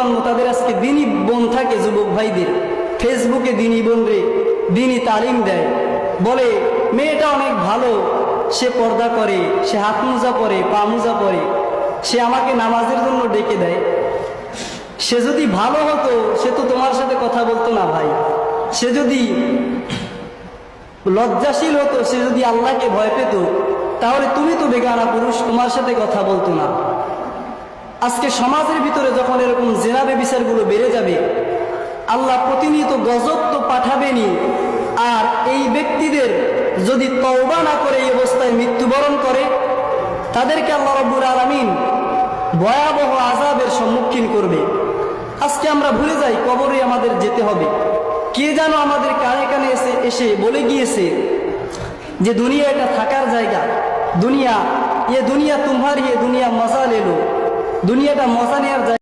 প্রজন্ম তাদের আজকে দিনী বোন থাকে, যুবক ভাইদের ফেসবুকে দিনী বোন রে দিনী তালিম দেয়, বলে মেয়েটা অনেক ভালো, সে পর্দা করে, সে হাত মোজা পরে, পা মোজা পরে, সে আমাকে নামাজের জন্য ডেকে দেয়। সে যদি ভালো হতো সে তো তোমার সাথে কথা বলতো না ভাই। সে যদি লজ্জাশীল হতো, সে যদি আল্লাহকে ভয় পেত, তাহলে তুমি তো বেগানা পুরুষ, তোমার সাথে কথা বলতো না। আজকে সমাজের ভিতরে যখন এরকম জেনা ব্যভিচারগুলো বেড়ে যাবে, আল্লাহ প্রতিনিয়ত গজব তো পাঠাবেনই, আর এই ব্যক্তিদের যদি তওবা না করে এই অবস্থায় মৃত্যুবরণ করে, তাদেরকে আল্লাহ রাব্বুল আলামিন ভয়াবহ আযাবের সম্মুখীন করবে। আজকে আমরা ভুলে যাই কবরে আমাদের যেতে হবে। কে যেন আমাদের কানে কানে এসে বলে গিয়েছে যে দুনিয়া এটা থাকার জায়গা, দুনিয়া, এ দুনিয়া তুমহারি, এ দুনিয়া মজা লে লো, দুনিয়াটা মজা নেওয়ার জায়গা।